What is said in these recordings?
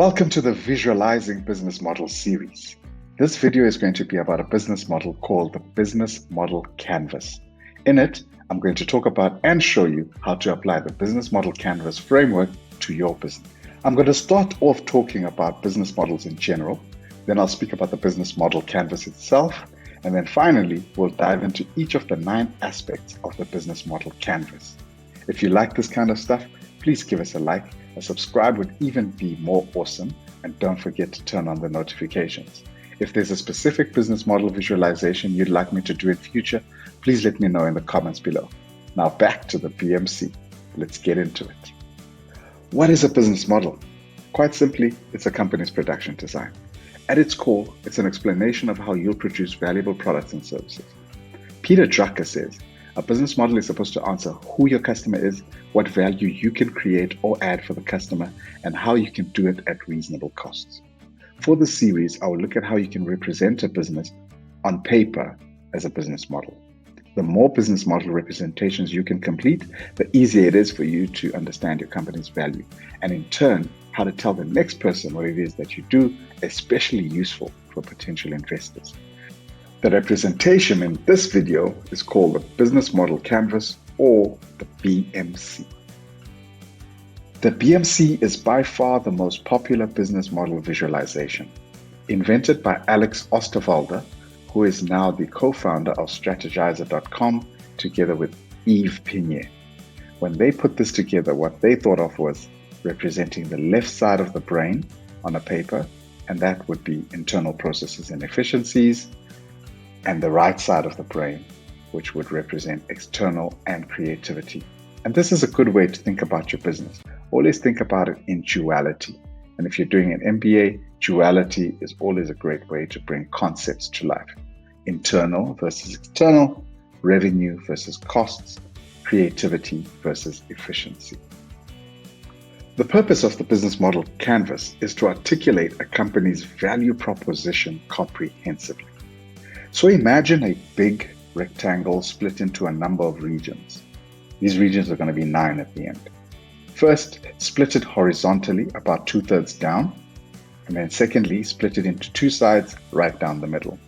Welcome to the Visualizing Business Model series. This video is going to be about a business model called the Business Model Canvas. In it, I'm going to talk about and show you how to apply the Business Model Canvas framework to your business. I'm going to start off talking about business models in general, then I'll speak about the Business Model Canvas itself, and then finally, we'll dive into each of the 9 aspects of the Business Model Canvas. If you like this kind of stuff, please give us a like. A subscribe would even be more awesome, and don't forget to turn on the notifications. If there's a specific business model visualization you'd like me to do in future, please let me know in the comments below. Now back to the BMC. Let's get into it. What is a business model? Quite simply, it's a company's production design. At its core, it's an explanation of how you'll produce valuable products and services. Peter Drucker says, a business model is supposed to answer who your customer is, what value you can create or add for the customer, and how you can do it at reasonable costs. For this series, I will look at how you can represent a business on paper as a business model. The more business model representations you can complete, the easier it is for you to understand your company's value, and in turn, how to tell the next person what it is that you do, especially useful for potential investors. The representation in this video is called the Business Model Canvas, or the BMC. The BMC is by far the most popular business model visualization. Invented by Alex Osterwalder, who is now the co-founder of Strategizer.com, together with Yves Pigneur. When they put this together, what they thought of was representing the left side of the brain on a paper, and that would be internal processes and efficiencies, and the right side of the brain, which would represent external and creativity. And this is a good way to think about your business. Always think about it in duality. And if you're doing an MBA, duality is always a great way to bring concepts to life. Internal versus external, revenue versus costs, creativity versus efficiency. The purpose of the Business Model Canvas is to articulate a company's value proposition comprehensively. So imagine a big rectangle split into a number of regions. These regions are going to be 9 at the end. First, split it horizontally about 2/3 down, and then secondly, split it into 2 sides right down the middle.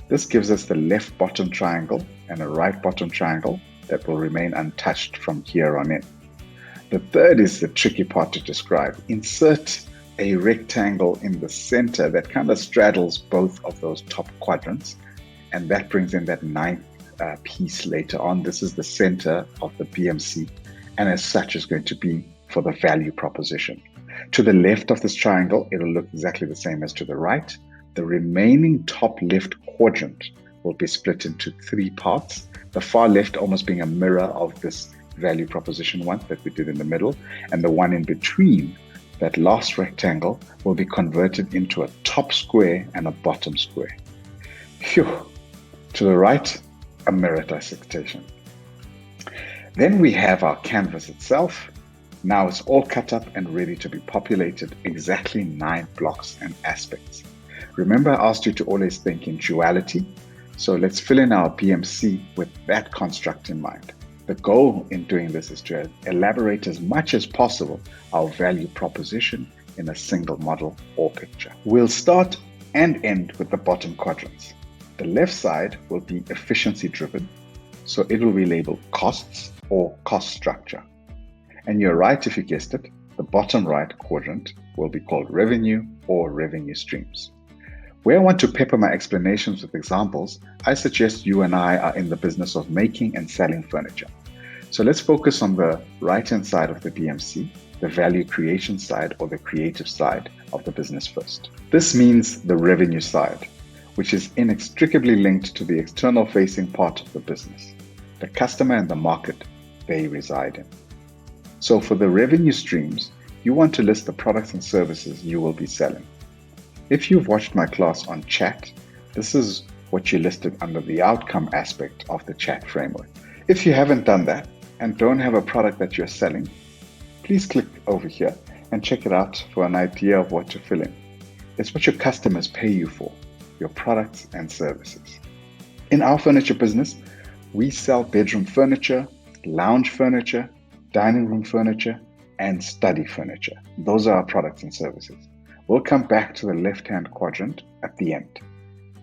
This gives us the left bottom triangle and a right bottom triangle that will remain untouched from here on in. The third is the tricky part to describe. Insert a rectangle in the center that kind of straddles both of those top quadrants, and that brings in that 9th piece later on. This is the center of the BMC, and as such is going to be for the value proposition. To the left of this triangle, it'll look exactly the same as to the right. The remaining top left quadrant will be split into 3 parts, the far left almost being a mirror of this value proposition one that we did in the middle, and the one in between, that last rectangle, will be converted into a top square and a bottom square. Phew! To the right, a mirror dissection. Then we have our canvas itself. Now it's all cut up and ready to be populated, exactly 9 blocks and aspects. Remember, I asked you to always think in duality, so let's fill in our BMC with that construct in mind. The goal in doing this is to elaborate as much as possible our value proposition in a single model or picture. We'll start and end with the bottom quadrants. The left side will be efficiency driven, so it will be labeled costs or cost structure. And you're right if you guessed it, the bottom right quadrant will be called revenue or revenue streams. Where I want to pepper my explanations with examples, I suggest you and I are in the business of making and selling furniture. So let's focus on the right-hand side of the BMC, the value creation side or the creative side of the business first. This means the revenue side, which is inextricably linked to the external facing part of the business, the customer and the market they reside in. So for the revenue streams, you want to list the products and services you will be selling. If you've watched my class on chat, this is what you listed under the outcome aspect of the chat framework. If you haven't done that and don't have a product that you're selling, please click over here and check it out for an idea of what to fill in. It's what your customers pay you for, your products and services. In our furniture business, we sell bedroom furniture, lounge furniture, dining room furniture, and study furniture. Those are our products and services. We'll come back to the left-hand quadrant at the end.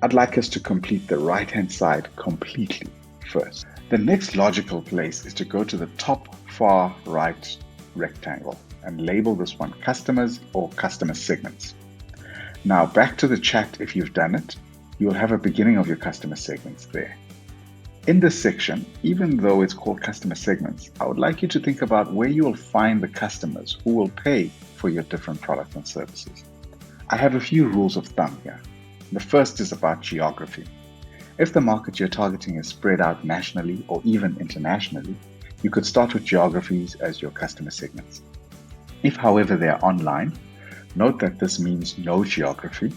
I'd like us to complete the right-hand side completely first. The next logical place is to go to the top far right rectangle and label this one customers or customer segments. Now back to the chat if you've done it. You will have a beginning of your customer segments there. In this section, even though it's called customer segments, I would like you to think about where you will find the customers who will pay for your different products and services. I have a few rules of thumb here. The first is about geography. If the market you're targeting is spread out nationally or even internationally, you could start with geographies as your customer segments. If, however, they are online, note that this means no geography,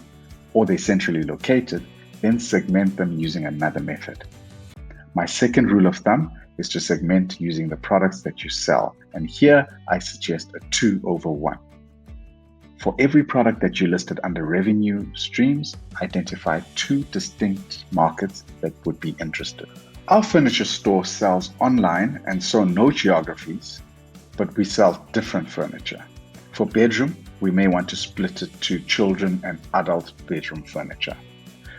or they're centrally located, then segment them using another method. My second rule of thumb is to segment using the products that you sell, and here I suggest a 2/1. For every product that you listed under revenue streams, identify 2 distinct markets that would be interested. Our furniture store sells online and so no geographies, but we sell different furniture. For bedroom, we may want to split it to children and adult bedroom furniture.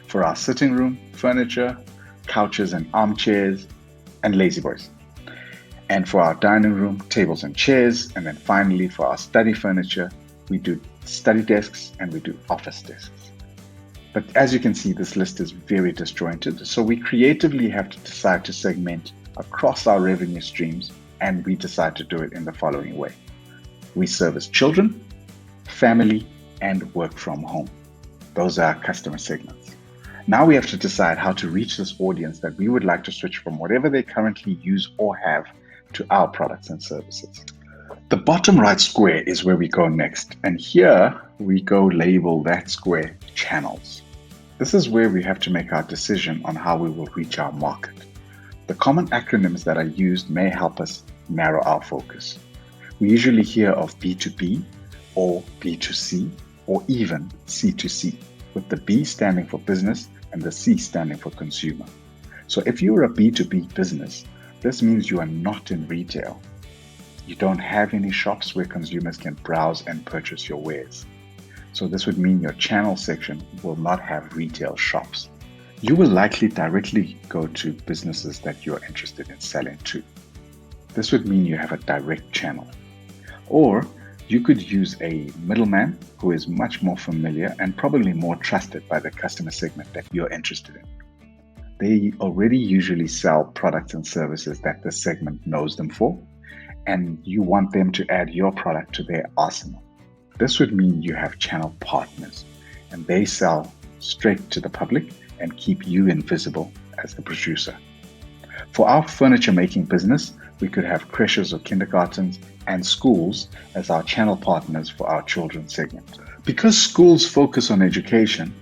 For our sitting room furniture, couches and armchairs, and lazy boys. And for our dining room, tables and chairs. And then finally, for our study furniture, we do study desks and we do office desks. But as you can see, this list is very disjointed. So we creatively have to decide to segment across our revenue streams, and we decide to do it in the following way. We service children, family, and work from home. Those are our customer segments. Now we have to decide how to reach this audience that we would like to switch from whatever they currently use or have to our products and services. The bottom right square is where we go next, and here we go label that square channels. This is where we have to make our decision on how we will reach our market. The common acronyms that are used may help us narrow our focus. We usually hear of B2B or B2C or even C2C, with the B standing for business and the C standing for consumer. So if you're a B2B business, this means you are not in retail. You don't have any shops where consumers can browse and purchase your wares. So this would mean your channel section will not have retail shops. You will likely directly go to businesses that you're interested in selling to. This would mean you have a direct channel. Or you could use a middleman who is much more familiar and probably more trusted by the customer segment that you're interested in. They already usually sell products and services that the segment knows them for, and you want them to add your product to their arsenal. This would mean you have channel partners, and they sell straight to the public and keep you invisible as the producer. For our furniture making business, we could have creches or kindergartens and schools as our channel partners for our children's segment. Because schools focus on education,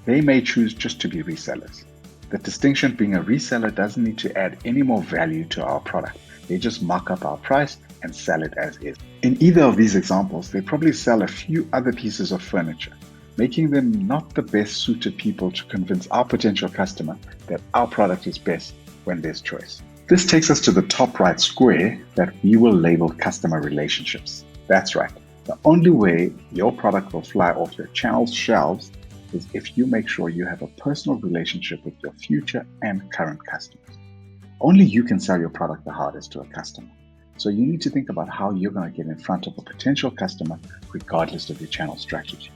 they may choose just to be resellers. The distinction being a reseller doesn't need to add any more value to our product. They just mark up our price and sell it as is. In either of these examples, they probably sell a few other pieces of furniture, making them not the best suited people to convince our potential customer that our product is best when there's choice. This takes us to the top right square that we will label customer relationships. That's right. The only way your product will fly off your channel's shelves is if you make sure you have a personal relationship with your future and current customers. Only you can sell your product the hardest to a customer. So you need to think about how you're going to get in front of a potential customer regardless of your channel strategy.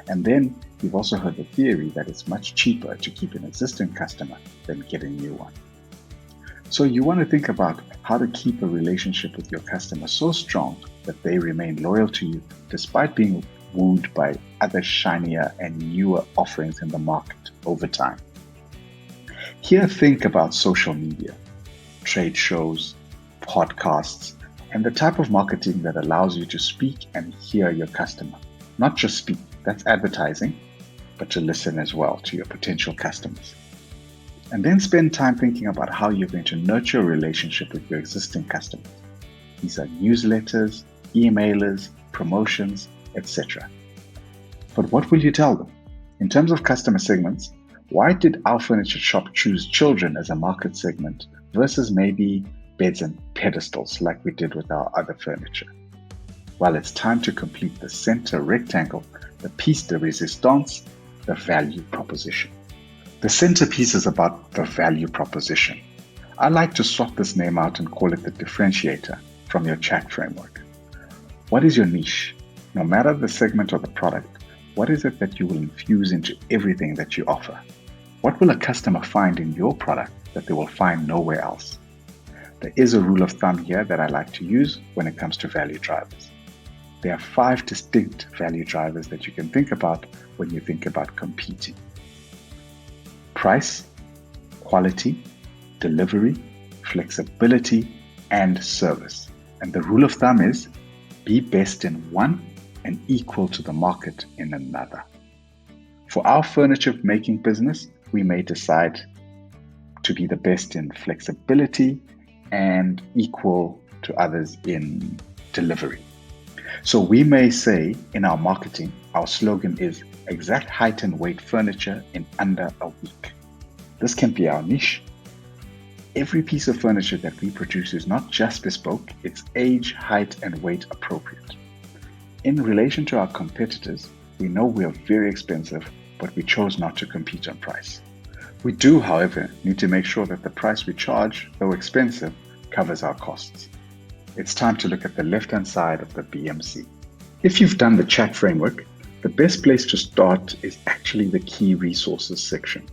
And then you've also heard the theory that it's much cheaper to keep an existing customer than get a new one. So you want to think about how to keep a relationship with your customer so strong that they remain loyal to you despite being wooed by other shinier and newer offerings in the market over time. Here, think about social media, trade shows, podcasts, and the type of marketing that allows you to speak and hear your customer. Not just speak, that's advertising, but to listen as well to your potential customers. And then spend time thinking about how you're going to nurture a relationship with your existing customers. These are newsletters, emailers, promotions, etc. But what will you tell them? In terms of customer segments, why did our furniture shop choose children as a market segment versus maybe beds and pedestals like we did with our other furniture? Well, it's time to complete the center rectangle, the piece de resistance, the value proposition. The centerpiece is about the value proposition. I like to swap this name out and call it the differentiator from your chat framework. What is your niche? No matter the segment or the product, what is it that you will infuse into everything that you offer? What will a customer find in your product that they will find nowhere else? There is a rule of thumb here that I like to use when it comes to value drivers. There are 5 distinct value drivers that you can think about when you think about competing. Price, quality, delivery, flexibility, and service. And the rule of thumb is be best in one and equal to the market in another. For our furniture making business, we may decide to be the best in flexibility and equal to others in delivery. So we may say in our marketing, our slogan is exact height and weight furniture in under a week. This can be our niche. Every piece of furniture that we produce is not just bespoke, it's age, height, and weight appropriate. In relation to our competitors, we know we are very expensive, but we chose not to compete on price. We do, however, need to make sure that the price we charge, though expensive, covers our costs. It's time to look at the left-hand side of the BMC. If you've done the chat framework, the best place to start is actually the key resources section.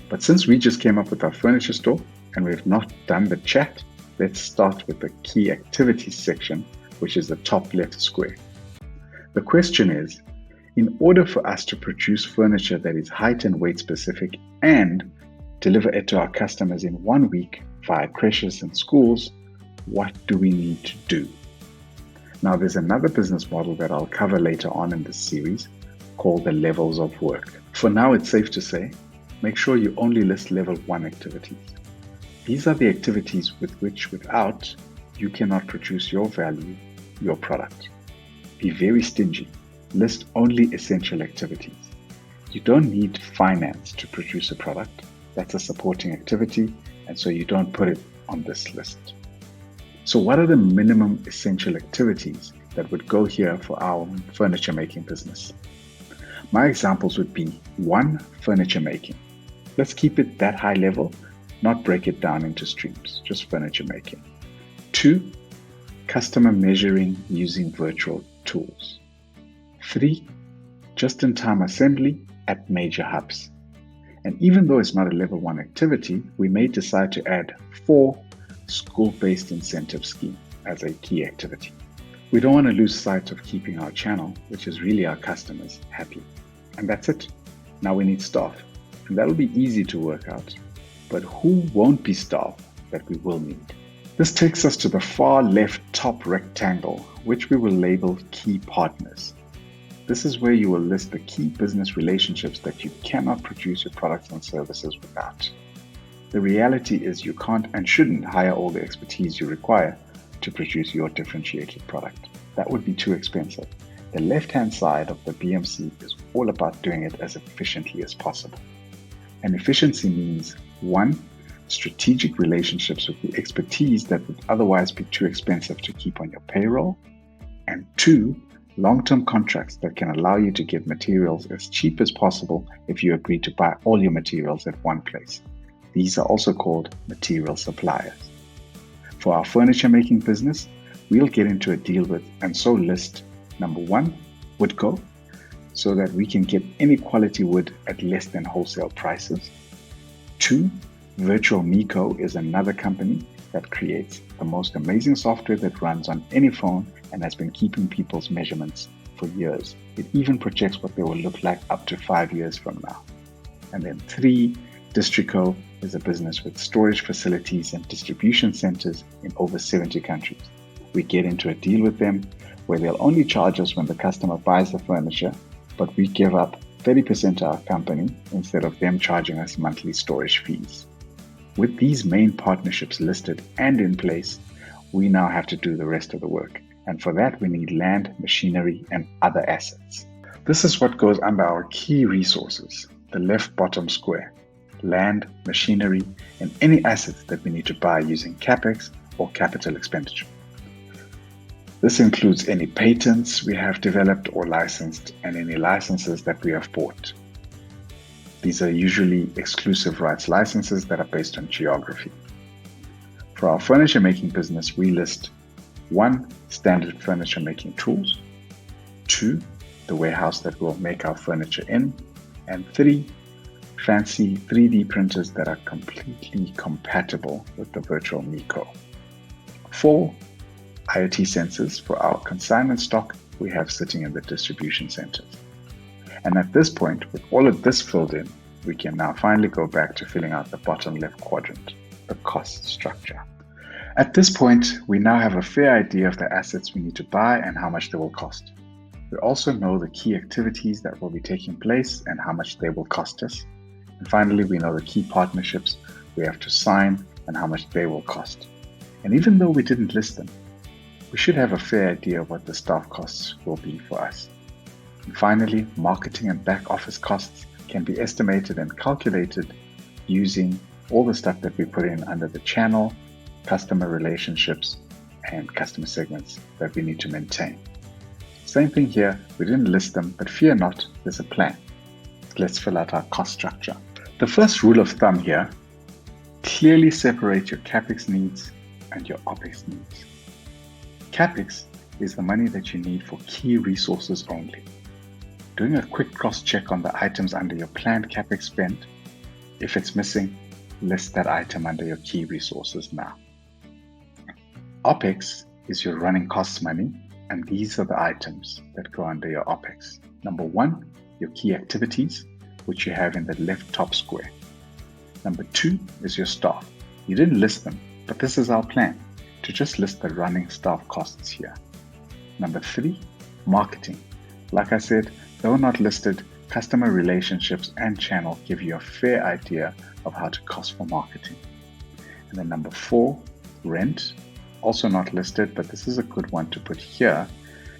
But since we just came up with our furniture store and we've not done the chat, let's start with the key activities section, which is the top left square. The question is, in order for us to produce furniture that is height and weight specific and deliver it to our customers in 1 week via creches and schools, what do we need to do? Now, there's another business model that I'll cover later on in this series called the levels of work. For now, it's safe to say, make sure you only list level 1 activities. These are the activities with which without, you cannot produce your value, your product. Be very stingy. List only essential activities. You don't need finance to produce a product. That's a supporting activity, and so you don't put it on this list. So what are the minimum essential activities that would go here for our furniture making business? My examples would be 1, furniture making. Let's keep it that high level, not break it down into streams, just furniture making. 2, customer measuring using virtual tools. 3, just-in-time assembly at major hubs. And even though it's not a level 1 activity, we may decide to add 4, school-based incentive scheme as a key activity. We don't want to lose sight of keeping our channel, which is really our customers, happy. And that's it. Now we need staff. And that'll be easy to work out. But who won't be staff that we will need? This takes us to the far left top rectangle, which we will label key partners. This is where you will list the key business relationships that you cannot produce your products and services without. The reality is you can't and shouldn't hire all the expertise you require to produce your differentiated product. That would be too expensive. The left-hand side of the BMC is all about doing it as efficiently as possible. And efficiency means 1, strategic relationships with the expertise that would otherwise be too expensive to keep on your payroll, and 2, long-term contracts that can allow you to get materials as cheap as possible if you agree to buy all your materials at one place. These are also called material suppliers. For our furniture making business, we'll get into a deal with and so list number 1, Woodco, so that we can get any quality wood at less than wholesale prices. 2, Virtual Miko is another company that creates the most amazing software that runs on any phone and has been keeping people's measurements for years. It even projects what they will look like up to 5 years from now. And then 3, Districo is a business with storage facilities and distribution centers in over 70 countries. We get into a deal with them where they'll only charge us when the customer buys the furniture, but we give up 30% to our company instead of them charging us monthly storage fees. With these main partnerships listed and in place, we now have to do the rest of the work. And for that, we need land, machinery, and other assets. This is what goes under our key resources, the left bottom square: land, machinery, and any assets that we need to buy using CapEx or capital expenditure. This includes any patents we have developed or licensed and any licenses that we have bought. These are usually exclusive rights licenses that are based on geography. For our furniture making business, we list 1. Standard furniture making tools, 2. The warehouse that we'll make our furniture in, and 3. Fancy 3D printers that are completely compatible with the virtual Miko. 4. IoT sensors for our consignment stock we have sitting in the distribution centers. And at this point, with all of this filled in, we can now finally go back to filling out the bottom left quadrant, the cost structure. At this point, we now have a fair idea of the assets we need to buy and how much they will cost. We also know the key activities that will be taking place and how much they will cost us. And finally, we know the key partnerships we have to sign and how much they will cost. And even though we didn't list them, we should have a fair idea of what the staff costs will be for us. And finally, marketing and back office costs can be estimated and calculated using all the stuff that we put in under the channel, customer relationships, and customer segments that we need to maintain. Same thing here, we didn't list them, but fear not, there's a plan. Let's fill out our cost structure. The first rule of thumb here, clearly separate your CapEx needs and your OpEx needs. CapEx is the money that you need for key resources only. Doing a quick cross-check on the items under your planned CapEx spend. If it's missing, list that item under your key resources now. OpEx is your running costs money, and these are the items that go under your OpEx. Number 1, your key activities, which you have in the left top square. Number 2 is your staff. You didn't list them, but this is our plan, to just list the running staff costs here. Number 3, marketing. Like I said, though not listed, customer relationships and channel give you a fair idea of how to cost for marketing. And then number 4, rent. Also not listed, but this is a good one to put here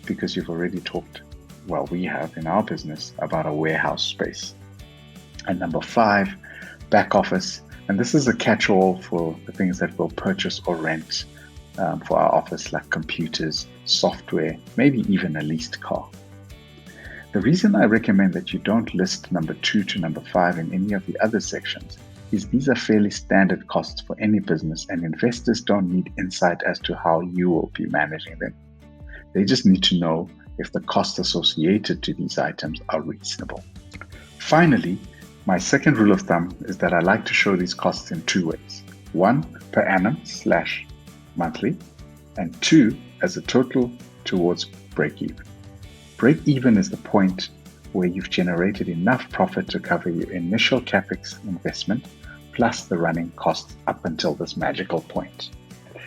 because you've already talked, well, we have in our business, about a warehouse space. And number 5, back office. And this is a catch-all for the things that we'll purchase or rent for our office, like computers, software, maybe even a leased car. The reason I recommend that you don't list number 2 to number 5 in any of the other sections is these are fairly standard costs for any business, and investors don't need insight as to how you will be managing them. They just need to know if the costs associated to these items are reasonable. Finally, my second rule of thumb is that I like to show these costs in 2 ways. 1 per annum / monthly, and 2 as a total towards break-even. Break-even is the point where you've generated enough profit to cover your initial CapEx investment plus the running costs up until this magical point.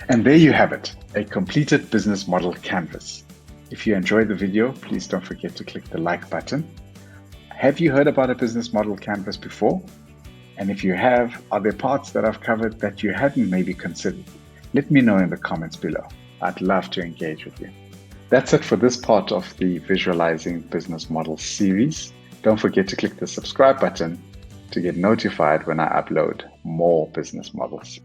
And there you have it, a completed business model canvas. If you enjoyed the video, please don't forget to click the like button. Have you heard about a business model canvas before? And if you have, are there parts that I've covered that you hadn't maybe considered? Let me know in the comments below. I'd love to engage with you. That's it for this part of the Visualizing Business Model series. Don't forget to click the subscribe button to get notified when I upload more business models.